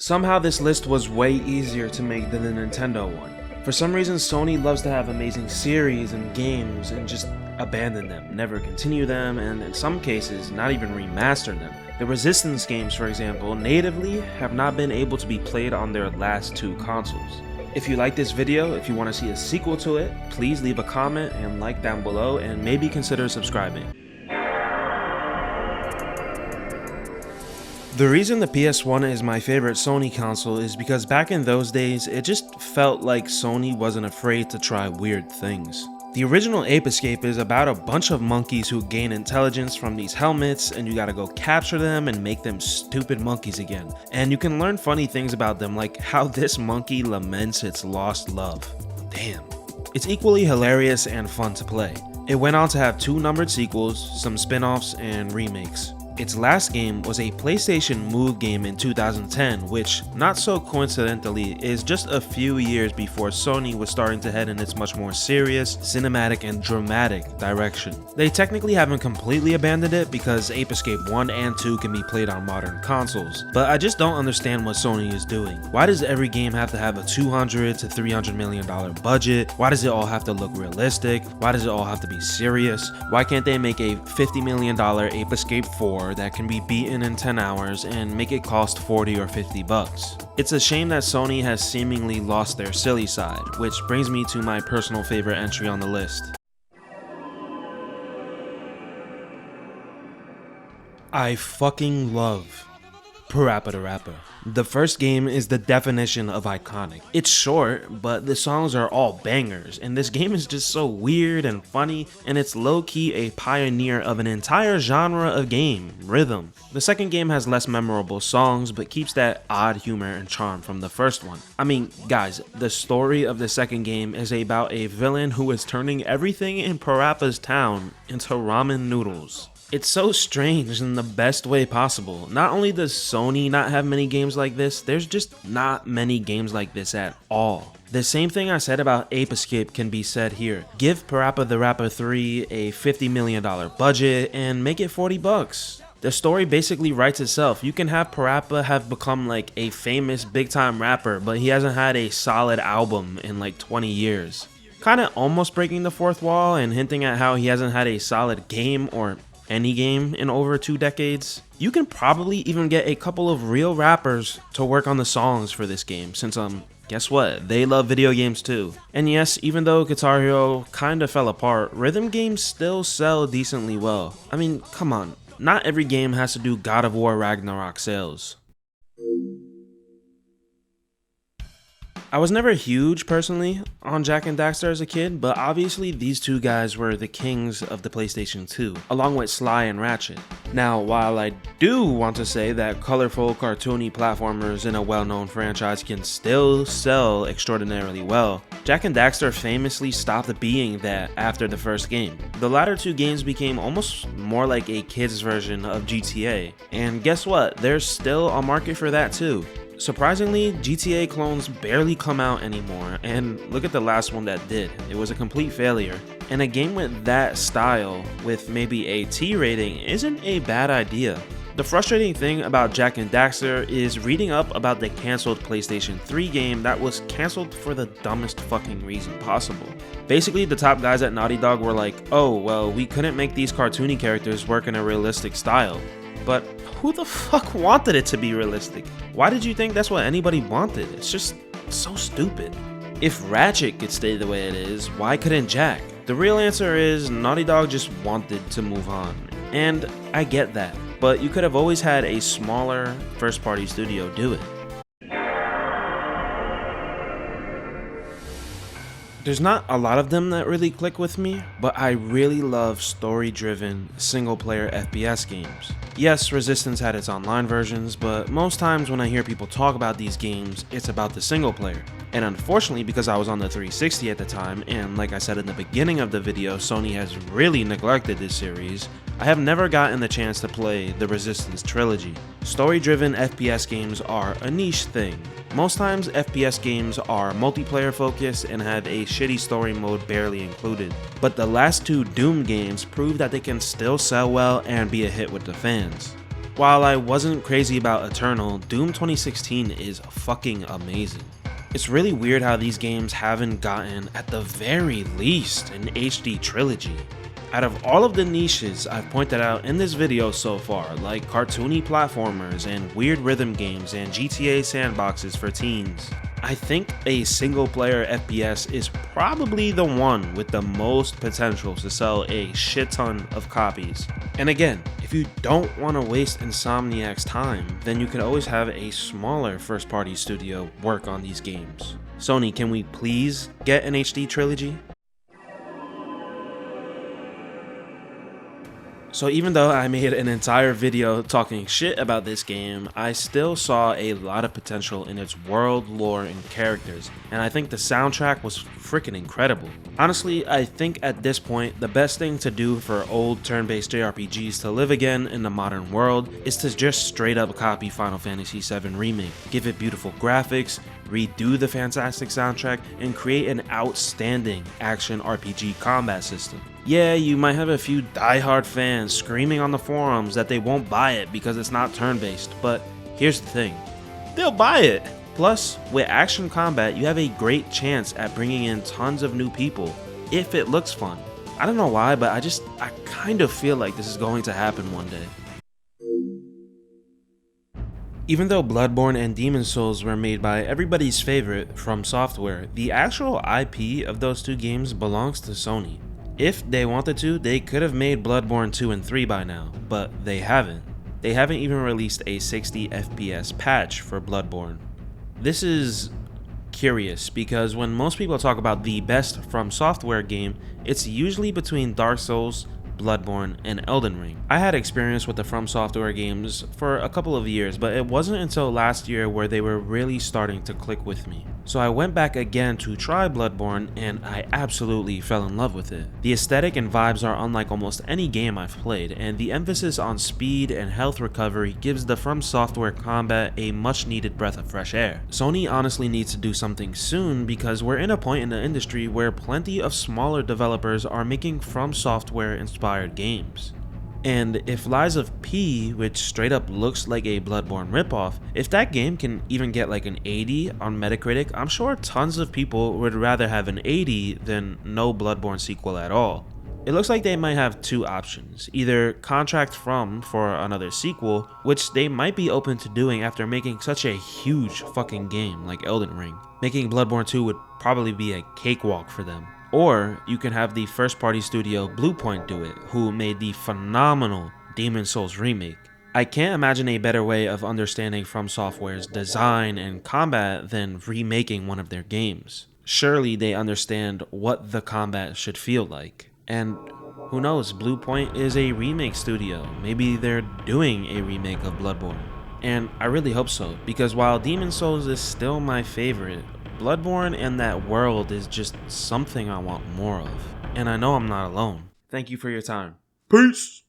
Somehow this list was way easier to make than the Nintendo one. For some reason, Sony loves to have amazing series and games and just abandon them, never continue them, and in some cases, not even remaster them. The Resistance games, for example, natively have not been able to be played on their last two consoles. If you like this video, if you want to see a sequel to it, please leave a comment and like down below and maybe consider subscribing. The reason the PS1 is my favorite Sony console is because back in those days, it just felt like Sony wasn't afraid to try weird things. The original Ape Escape is about a bunch of monkeys who gain intelligence from these helmets, and you gotta go capture them and make them stupid monkeys again. And you can learn funny things about them, like how this monkey laments its lost love. Damn. It's equally hilarious and fun to play. It went on to have two numbered sequels, some spin-offs, and remakes. Its last game was a PlayStation Move game in 2010, which, not so coincidentally, is just a few years before Sony was starting to head in its much more serious, cinematic, and dramatic direction. They technically haven't completely abandoned it because Ape Escape 1 and 2 can be played on modern consoles, but I just don't understand what Sony is doing. Why does every game have to have a $200 to $300 million budget? Why does it all have to look realistic? Why does it all have to be serious? Why can't they make a $50 million Ape Escape 4 that can be beaten in 10 hours and make it cost 40 or 50 bucks. It's a shame that Sony has seemingly lost their silly side, which brings me to my personal favorite entry on the list. I fucking love Parappa the Rapper. The first game is the definition of iconic. It's short, but the songs are all bangers, and this game is just so weird and funny, and it's low-key a pioneer of an entire genre of game, rhythm. The second game has less memorable songs, but keeps that odd humor and charm from the first one. I mean, guys, the story of the second game is about a villain who is turning everything in Parappa's town into ramen noodles. It's so strange in the best way possible. Not only does Sony not have many games like this, there's just not many games like this at all. The same thing I said about Ape Escape can be said here. Give Parappa the Rapper 3 a $50 million budget and make it 40 bucks. The story basically writes itself. You can have Parappa have become like a famous big time rapper, but he hasn't had a solid album in like 20 years. Kinda almost breaking the fourth wall and hinting at how he hasn't had a solid game or any game in over 2 decades. You can probably even get a couple of real rappers to work on the songs for this game, since guess what? They love video games too. And yes, even though Guitar Hero kinda fell apart, rhythm games still sell decently well. I mean, come on, not every game has to do God of War Ragnarok sales. I was never huge personally on Jak and Daxter as a kid, but obviously these two guys were the kings of the PlayStation 2, along with Sly and Ratchet. Now, while I do want to say that colorful, cartoony platformers in a well-known franchise can still sell extraordinarily well, Jak and Daxter famously stopped being that after the first game. The latter two games became almost more like a kid's version of GTA, and guess what? There's still a market for that too. Surprisingly, GTA clones barely come out anymore, and look at the last one that did. It was a complete failure. And a game with that style, with maybe a T rating, isn't a bad idea. The frustrating thing about Jak and Daxter is reading up about the cancelled PlayStation 3 game that was cancelled for the dumbest fucking reason possible. Basically, the top guys at Naughty Dog were like, oh, well, we couldn't make these cartoony characters work in a realistic style. But who the fuck wanted it to be realistic? Why did you think that's what anybody wanted? It's just so stupid. If Ratchet could stay the way it is, why couldn't Jak? The real answer is Naughty Dog just wanted to move on. And I get that, but you could have always had a smaller first-party studio do it. There's not a lot of them that really click with me, but I really love story-driven, single-player FPS games. Yes, Resistance had its online versions, but most times when I hear people talk about these games, it's about the single player. And unfortunately, because I was on the 360 at the time, and like I said in the beginning of the video, Sony has really neglected this series, I have never gotten the chance to play the Resistance trilogy. Story-driven FPS games are a niche thing. Most times FPS games are multiplayer focused and have a shitty story mode barely included. But the last two Doom games prove that they can still sell well and be a hit with the fans. While I wasn't crazy about Eternal, Doom 2016 is fucking amazing. It's really weird how these games haven't gotten, at the very least, an HD trilogy. Out of all of the niches I've pointed out in this video so far, like cartoony platformers and weird rhythm games and GTA sandboxes for teens, I think a single player FPS is probably the one with the most potential to sell a shit ton of copies. And again, if you don't want to waste Insomniac's time, then you can always have a smaller first party studio work on these games. Sony, can we please get an HD trilogy? So even though I made an entire video talking shit about this game, I still saw a lot of potential in its world, lore, and characters, and I think the soundtrack was freaking incredible. Honestly, I think at this point, the best thing to do for old turn-based JRPGs to live again in the modern world is to just straight up copy Final Fantasy VII Remake, give it beautiful graphics, redo the fantastic soundtrack, and create an outstanding action RPG combat system. Yeah, you might have a few diehard fans screaming on the forums that they won't buy it because it's not turn-based, but here's the thing, they'll buy it! Plus, with action combat, you have a great chance at bringing in tons of new people, if it looks fun. I don't know why, but I kind of feel like this is going to happen one day. Even though Bloodborne and Demon's Souls were made by everybody's favorite, From Software, the actual IP of those two games belongs to Sony. If they wanted to, they could have made Bloodborne 2 and 3 by now, but they haven't. They haven't even released a 60 FPS patch for Bloodborne. This is curious because when most people talk about the best From Software game, it's usually between Dark Souls, Bloodborne, and Elden Ring. I had experience with the From Software games for a couple of years, but it wasn't until last year where they were really starting to click with me. So I went back again to try Bloodborne and I absolutely fell in love with it. The aesthetic and vibes are unlike almost any game I've played, and the emphasis on speed and health recovery gives the From Software combat a much needed breath of fresh air. Sony honestly needs to do something soon because we're in a point in the industry where plenty of smaller developers are making From Software inspired games. And if Lies of P, which straight up looks like a Bloodborne ripoff, if that game can even get like an 80 on Metacritic, I'm sure tons of people would rather have an 80 than no Bloodborne sequel at all. It looks like they might have two options, either contract From for another sequel, which they might be open to doing after making such a huge fucking game like Elden Ring. Making Bloodborne 2 would probably be a cakewalk for them. Or you can have the first party studio Bluepoint do it, who made the phenomenal Demon's Souls remake. I can't imagine a better way of understanding From Software's design and combat than remaking one of their games. Surely they understand what the combat should feel like. And who knows, Bluepoint is a remake studio. Maybe they're doing a remake of Bloodborne. And I really hope so, because while Demon's Souls is still my favorite, Bloodborne and that world is just something I want more of. And I know I'm not alone. Thank you for your time. Peace!